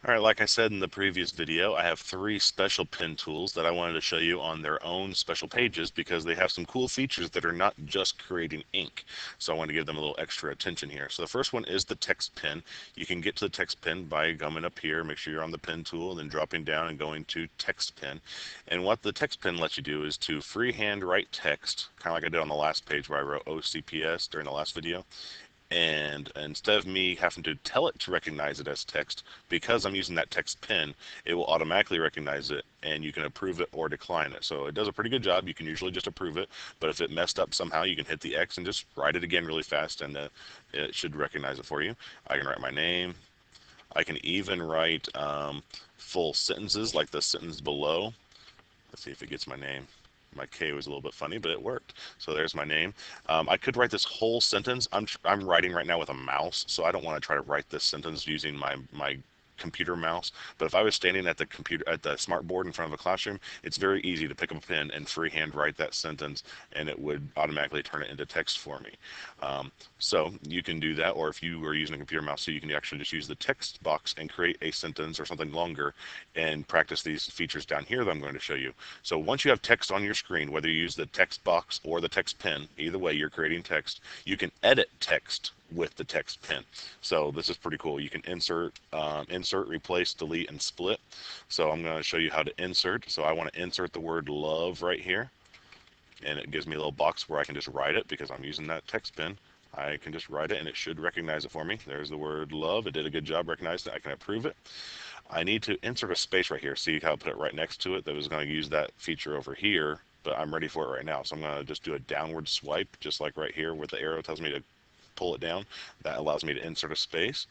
Alright, like I said in the previous video, I have three special pen tools that I wanted to show you on their own special pages because they have some cool features that are not just creating ink. So I want to give them a little extra attention here. So the first one is the text pen. You can get to the text pen by coming up here, make sure you're on the pen tool, and then dropping down and going to text pen. And what the text pen lets you do is to freehand write text, kind of like I did on the last page where I wrote OCPS during the last video. And instead of me having to tell it to recognize it as text, because I'm using that text pen, it will automatically recognize it, and you can approve it or decline it. So it does a pretty good job. You can usually just approve it, but if it messed up somehow, you can hit the X and just write it again really fast, and it should recognize it for you. I can write my name. I can even write full sentences like the sentence below. Let's see if it gets my name. My K was a little bit funny, but it worked. So there's my name. I could write this whole sentence. I'm writing right now with a mouse, so I don't want to try to write this sentence using my computer mouse. But if I was standing at the computer at the smart board in front of a classroom, it's very easy to pick up a pen and freehand write that sentence, and it would automatically turn it into text for me. So you can do that, or if you were using a computer mouse, so you can actually just use the text box and create a sentence or something longer and practice these features down here that I'm going to show you. So once you have text on your screen, whether you use the text box or the text pen, either way you're creating text, you can edit text with the text pen. So this is pretty cool. You can insert, replace, delete, and split. So I'm going to show you how to insert. So I want to insert the word love right here, and it gives me a little box where I can just write it because I'm using that text pen. I can just write it and it should recognize it for me. There's the word love. It did a good job recognizing it. I can approve it. I need to insert a space right here. See how I put it right next to it? That was going to use that feature over here, but I'm ready for it right now. So I'm going to just do a downward swipe, just like right here where the arrow tells me to pull it down. That allows me to insert a space.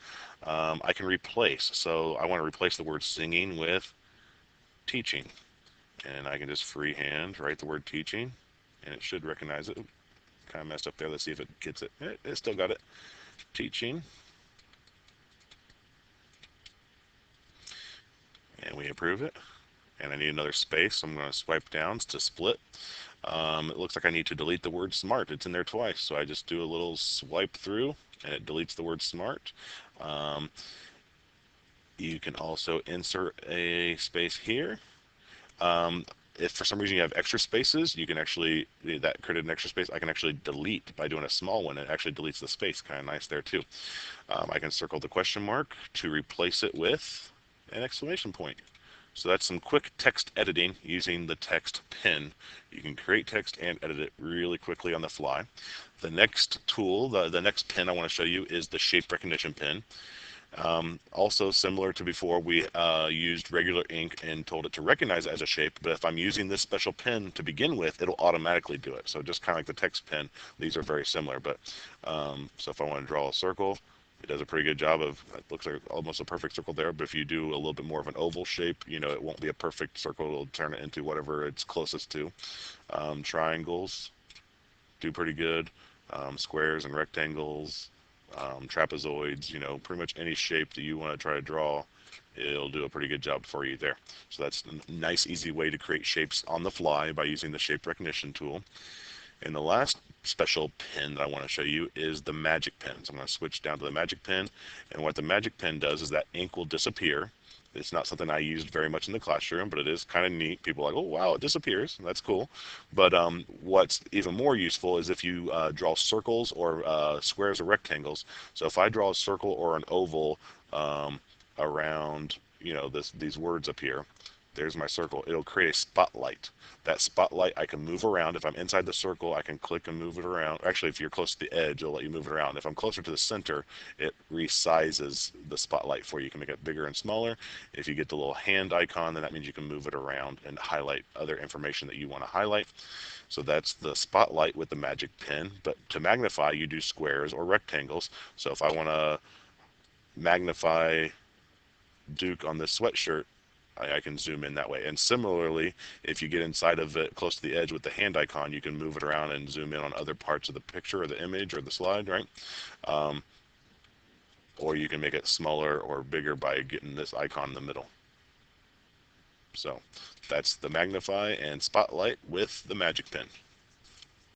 I can replace. So I want to replace the word singing with teaching. And I can just freehand write the word teaching, and it should recognize it. Kind of messed up there. Let's see if it gets it. It still got it. Teaching. And we approve it. And I need another space, so I'm going to swipe down to split. It looks like I need to delete the word smart. It's in there twice, so I just do a little swipe through, and it deletes the word smart. Um, you can also insert a space here. If for some reason you have extra spaces, you can actually, that created an extra space, I can actually delete by doing a small one. It actually deletes the space. Kind of nice there too. I can circle the question mark to replace it with an exclamation point. So that's some quick text editing using the text pen. You can create text and edit it really quickly on the fly. The next tool, the next pen I want to show you is the shape recognition pen. Also similar to before, we used regular ink and told it to recognize it as a shape, but if I'm using this special pen to begin with, it'll automatically do it. So just kind of like the text pen, these are very similar. But so if I want to draw a circle, it does a pretty good job of, it looks like almost a perfect circle there, but if you do a little bit more of an oval shape, you know, it won't be a perfect circle. It'll turn it into whatever it's closest to. Triangles do pretty good. Squares and rectangles, trapezoids, you know, pretty much any shape that you want to try to draw, it'll do a pretty good job for you there. So that's a nice, easy way to create shapes on the fly by using the shape recognition tool. And the last special pen that I want to show you is the magic pen. So I'm going to switch down to the magic pen. And what the magic pen does is that ink will disappear. It's not something I used very much in the classroom, but it is kind of neat. People are like, oh, wow, it disappears. That's cool. But what's even more useful is if you draw circles or squares or rectangles. So if I draw a circle or an oval around, you know, these words up here, there's my circle. It'll create a spotlight. That spotlight I can move around. If I'm inside the circle, I can click and move it around. Actually, if you're close to the edge, it'll let you move it around. If I'm closer to the center, it resizes the spotlight for you. You can make it bigger and smaller. If you get the little hand icon, then that means you can move it around and highlight other information that you want to highlight. So that's the spotlight with the magic pen. But to magnify, you do squares or rectangles. So if I want to magnify Duke on this sweatshirt, I can zoom in that way. And similarly, if you get inside of it close to the edge with the hand icon, you can move it around and zoom in on other parts of the picture or the image or the slide, right? Um, or you can make it smaller or bigger by getting this icon in the middle. So that's the magnify and spotlight with the magic pen.